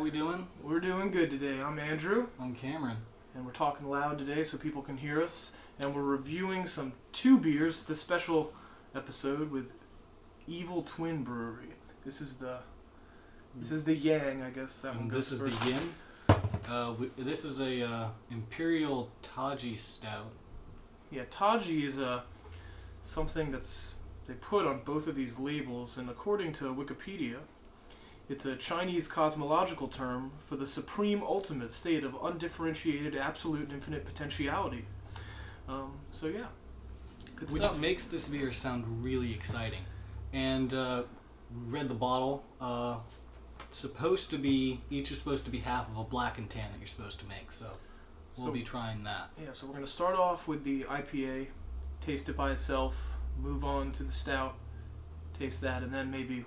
How we doing? We're doing good today. I'm Andrew, I'm Cameron. and we're talking loud today so people can hear us. And we're reviewing two beers. It's a special episode with Evil Twin Brewery. This is the Yang, I guess that one goes This is first. the Yin. This is a Imperial Taji Stout. Yeah, Taji is something they put on both of these labels, and according to Wikipedia, it's a Chinese cosmological term for the supreme ultimate state of undifferentiated, absolute, and infinite potentiality. So yeah, good Which stuff. makes this beer sound really exciting. And read the bottle. Each is supposed to be half of a black and tan that you're supposed to make. So we'll be trying that. Yeah, so we're going to start off with the IPA, taste it by itself, move on to the stout, taste that, and then maybe,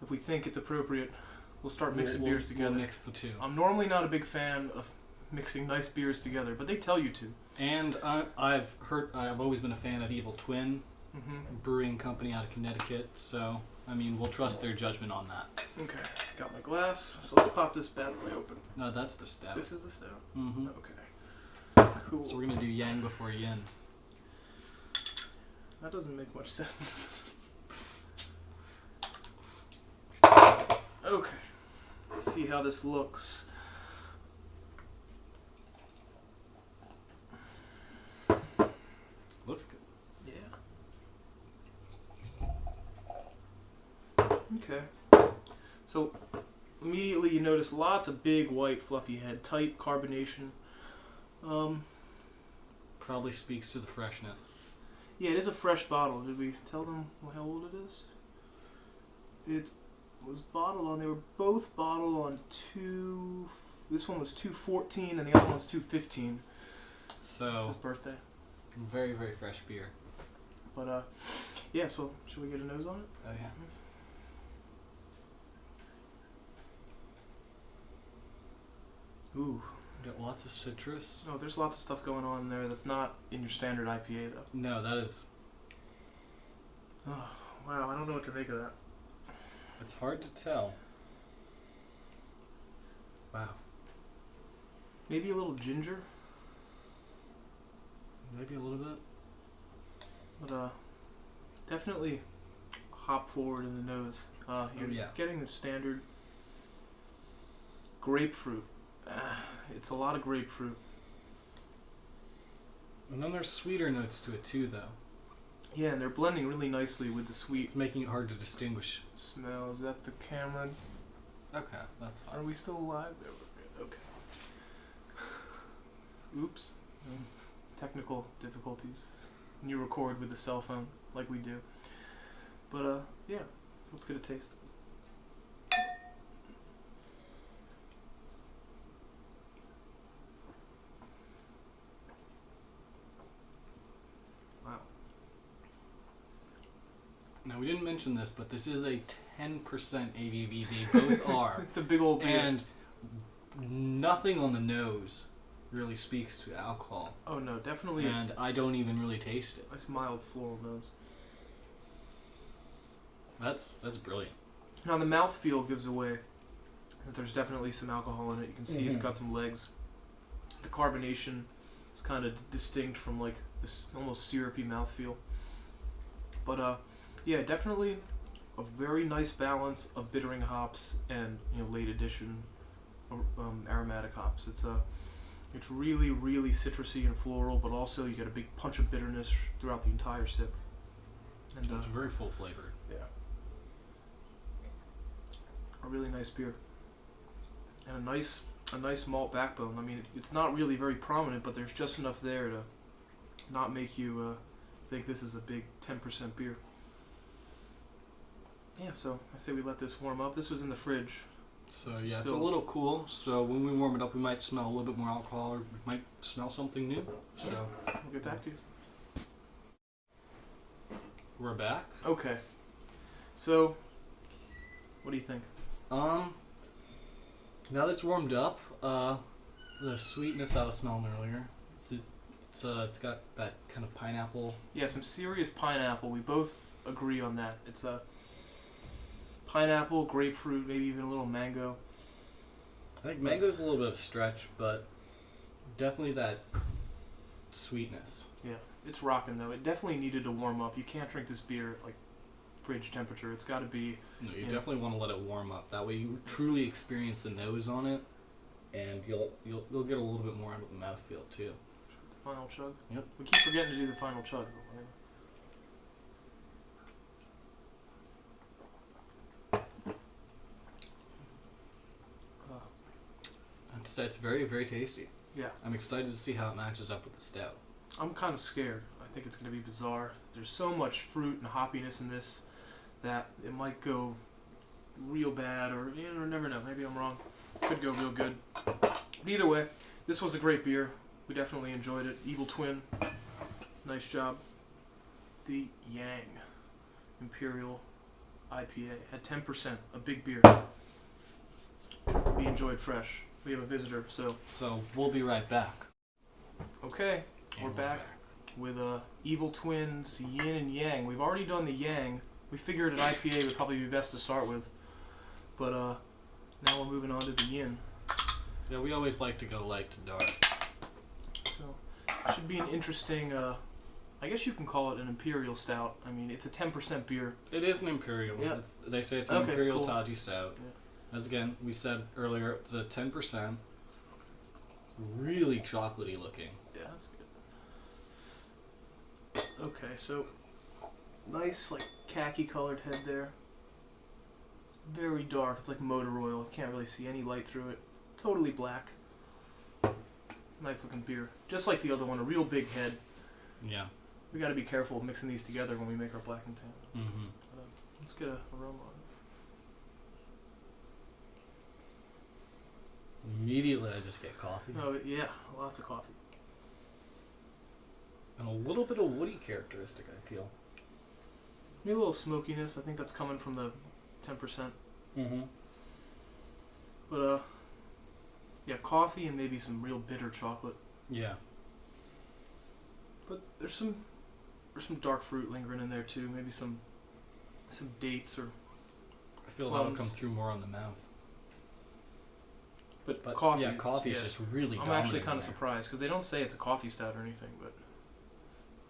if we think it's appropriate, we'll start mixing beers together. We'll mix the two. I'm normally not a big fan of mixing nice beers together, but they tell you to. And I've always been a fan of Evil Twin, brewing company out of Connecticut. So, I mean, we'll trust their judgment on that. Okay, got my glass, so let's pop this bad boy open. No, that's the stout. This is the stout? Mm-hmm. Okay. Cool. So we're going to do Yang before Yin. That doesn't make much sense. Okay, let's see how this looks. Looks good. Yeah. Okay. So, immediately you notice lots of big, white, fluffy head, tight carbonation. Probably speaks to the freshness. Yeah, it is a fresh bottle. Did we tell them how old it is? It was bottled on, they were both bottled on this one was 214 and the other one was 215. So, It's his birthday. very, very fresh beer. But, yeah, so should we get a nose on it? Oh, yeah. Ooh. Got lots of citrus. Oh, there's lots of stuff going on in there that's not in your standard IPA, though. No, that is... Oh, wow, I don't know what to make of that. It's hard to tell. Wow. Maybe a little ginger, Maybe a little bit. but definitely hop forward in the nose. You're getting the standard grapefruit. It's a lot of grapefruit. And then there's sweeter notes to it too, though. Yeah, and they're blending really nicely with the sweet It's making it hard to distinguish. smell. Is that the camera? Okay, that's Are fine. we still alive? There we're good. Okay. Oops. Technical difficulties when you record with the cell phone like we do. But yeah, so let's get a taste. Wow. Now, we didn't mention this, but this is a 10% ABV. They both are. It's a big old beer. And nothing on the nose really speaks to alcohol. Oh no, definitely And I don't even really taste it. a nice mild floral nose. That's brilliant. Now the mouthfeel gives away that there's definitely some alcohol in it. You can see it's got some legs. The carbonation is kind of distinct from like this almost syrupy mouthfeel. But yeah, definitely a very nice balance of bittering hops and late addition aromatic hops. It's really, really citrusy and floral, but also you get a big punch of bitterness throughout the entire sip. And It's very full flavored. yeah, a really nice beer, and a nice malt backbone. I mean, it's not really very prominent, but there's just enough there to not make you think this is a big 10% beer. Yeah, so I say we let this warm up. This was in the fridge. So yeah, it's a Still- little cool. So when we warm it up, we might smell a little bit more alcohol, or we might smell something new. So We'll get back to you. we're back. Okay. So, what do you think? Now that it's warmed up, the sweetness I was smelling earlier, it's got that kind of pineapple. Yeah, some serious pineapple. We both agree on that. It's a pineapple, grapefruit, maybe even a little mango. I think mango's a little bit of a stretch, but definitely that sweetness. Yeah, it's rocking though. It definitely needed to warm up. You can't drink this beer at, like, fridge temperature. It's got to be. No, you definitely want to let it warm up. That way you truly experience the nose on it, and you'll get a little bit more out of the mouthfeel too. The final chug. Yep. We keep forgetting to do the final chug. I have to say it's very, very tasty. Yeah. I'm excited to see how it matches up with the stout. I'm kind of scared. I think it's going to be bizarre. There's so much fruit and hoppiness in this that it might go real bad, or you know, never know. Maybe I'm wrong. Could go real good. But either way, this was a great beer. We definitely enjoyed it. Evil Twin, nice job. The Yang Imperial IPA had 10%, a big beer. We enjoyed fresh. We have a visitor, so we'll be right back. okay. And We're back with Evil Twins Yin and Yang. We've already done the Yang. We figured an IPA would probably be best to start with, but now we're moving on to the Yin. Yeah, we always like to go light to dark. So it should be an interesting. I guess you can call it an Imperial Stout. I mean, it's a 10% beer. It is an Imperial. Yeah. They say it's an Okay, Imperial cool. Taji Stout. Yeah. As again, we said earlier, it's a 10%. It's really chocolatey looking. Yeah, that's good. Okay, so nice, like, khaki colored head there. It's very dark. It's like motor oil. You can't really see any light through it. Totally black. Nice looking beer. Just like the other one, a real big head. Yeah. We got to be careful mixing these together when we make our black and tan. Mm-hmm. Let's get a aroma on Immediately, I just get coffee. it. Oh yeah, lots of coffee. And a little bit of woody characteristic, I feel. Maybe a little smokiness. I think that's coming from the 10%. Mm-hmm. But yeah, coffee and maybe some real bitter chocolate. Yeah. But there's some dark fruit lingering in there too. Maybe some dates or. I feel that'll plums. come through more on the mouth. But coffee. coffee. Yeah, coffee is yeah. just really. I'm actually dominant kind in of there. surprised because they don't say it's a coffee stout or anything. But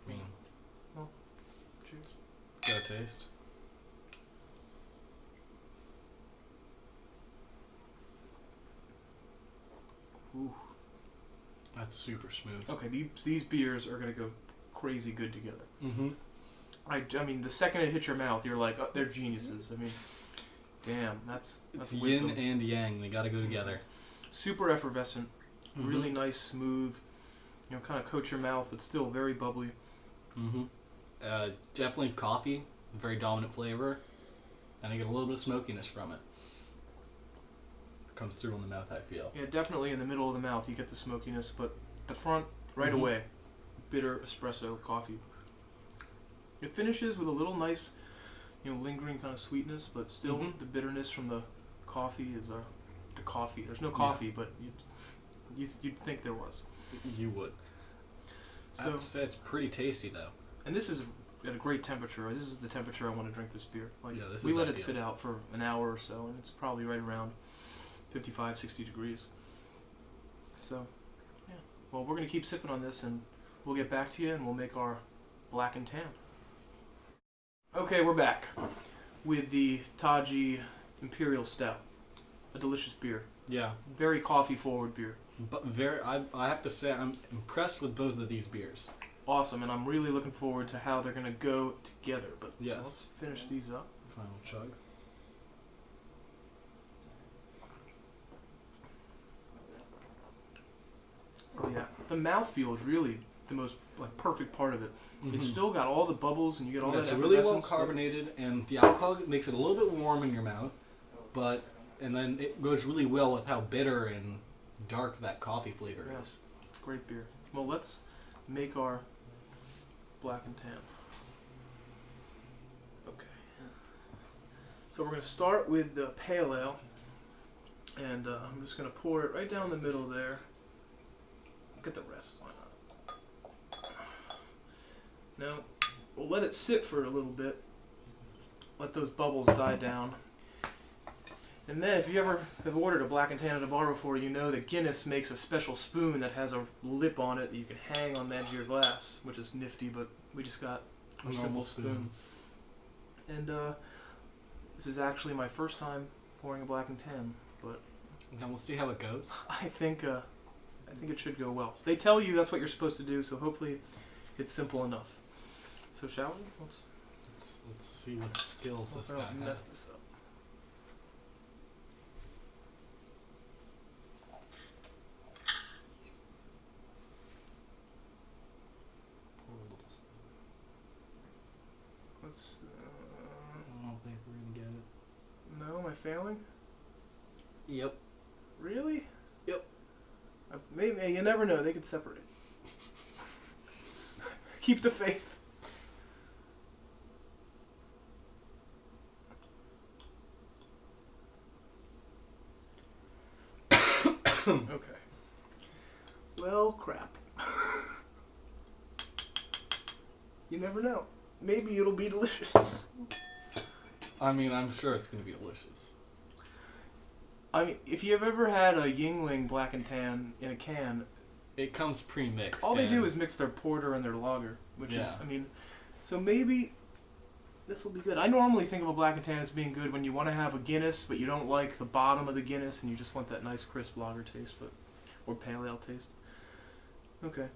I mean, cheers. got a taste. Ooh. That's super smooth. Okay, these beers are gonna go crazy good together. Mm-hmm. I mean, the second it hits your mouth, you're like, oh, they're geniuses. I mean, damn, that's It's wisdom. yin and yang. They got to go together. Super effervescent, Mm-hmm. really nice, smooth. You know, kind of coat your mouth, but still very bubbly. Mm-hmm. Definitely coffee, very dominant flavor, and I get a little bit of smokiness from it. Comes through in the mouth, I feel. Yeah, definitely in the middle of the mouth you get the smokiness, but the front right Mhm. away, bitter espresso coffee. It finishes with a little nice, you know, lingering kind of sweetness, but still Mhm. the bitterness from the coffee is the coffee. There's no coffee, but you'd think there was. You would. So, I'd say it's pretty tasty though. and this is at a great temperature. This is the temperature I want to drink this beer. Like, Yeah, this we is let it ideal. sit out for an hour or so, and it's probably right around 55, 60 degrees. So, yeah. Well, we're going to keep sipping on this, and we'll get back to you, and we'll make our black and tan. Okay, we're back with the Taji Imperial Stout. A delicious beer. Yeah, Very coffee-forward beer. but I have to say I'm impressed with both of these beers. Awesome, and I'm really looking forward to how they're going to go together. But Yes. so let's finish these up. Final chug. Oh yeah, the mouthfeel is really the most like perfect part of it. It's Mhm. still got all the bubbles and you get all that It's really well effervescence, but- carbonated, and the alcohol makes it a little bit warm in your mouth, and then it goes really well with how bitter and dark that coffee flavor Yeah. is. Great beer. Well, let's make our black and tan. Okay. So we're going to start with the pale ale, and I'm just going to pour it right down the middle there. Get the rest. Why not? Now, we'll let it sit for a little bit. Let those bubbles die down. And then, if you ever have ordered a black and tan at a bar before, you know that Guinness makes a special spoon that has a lip on it that you can hang on the edge of your glass, which is nifty, but we just got a simple spoon. And this is actually my first time pouring a black and tan, but Now we'll see how it goes. I think it should go well. They tell you that's what you're supposed to do, so hopefully it's simple enough. So shall we? Let's see what skills this guy mess has. this up. Pour a little slow. Let's. I don't think we're gonna get it. No, am I failing? Yep. Really? Yep. Maybe you never know. They could separate. Keep the faith. Okay. Well, crap. You never know. Maybe it'll be delicious. I mean, I'm sure it's gonna be delicious. I mean, if you've ever had a Yingling black and tan in a can, It comes pre-mixed. all they do is mix their porter and their lager, which is, I mean, so maybe this will be good. I normally think of a black and tan as being good when you want to have a Guinness, but you don't like the bottom of the Guinness and you just want that nice crisp lager taste, or pale ale taste. Okay,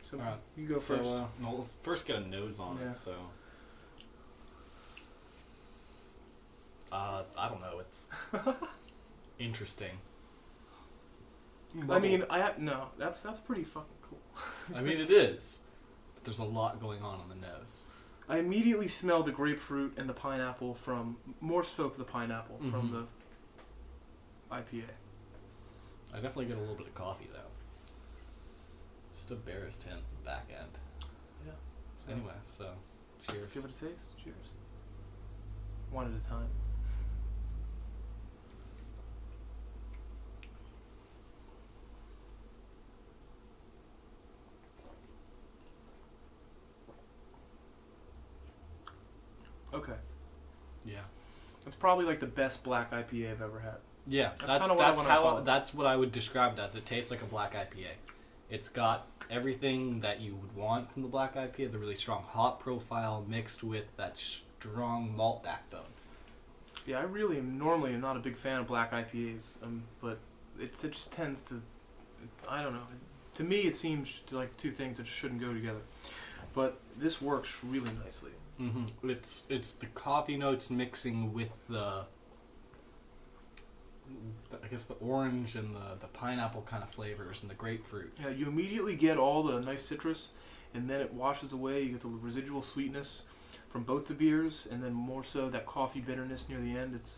so Alright, you go first. Well, let's first get a nose on Yeah. it. So, I don't know. It's interesting. I mean, that's pretty fucking cool. I mean, it is. But there's a lot going on the nose. I immediately smell the grapefruit and the pineapple more so the pineapple from the IPA. I definitely get a little bit of coffee though. Just a barest hint in the back end. Yeah. So Anyway, so cheers. let's give it a taste. Cheers. One at a time. Okay. Yeah. It's probably like the best black IPA I've ever had. Yeah, that's what I would describe it as. It tastes like a black IPA. It's got everything that you would want from the black IPA, the really strong hop profile mixed with that strong malt backbone. Yeah, I really am normally not a big fan of black IPAs, but it just tends to, I don't know. To me, it seems like two things that shouldn't go together. But this works really nicely. Mm-hmm. It's the coffee notes mixing with the I guess the orange and the pineapple kind of flavors and the grapefruit. Yeah, you immediately get all the nice citrus, and then it washes away. You get the residual sweetness from both the beers, and then more so that coffee bitterness near the end. It's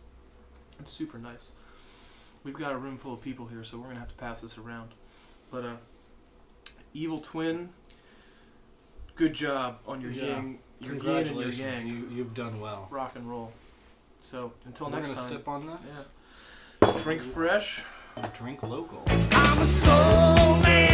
super nice. We've got a room full of people here, so we're gonna have to pass this around. But Evil Twin, good job on your yin. Congratulations, yin and your yang. you've done well. Rock and roll. So until We're next gonna time. sip on this. Yeah. Drink fresh. Drink local. I'm a soul man.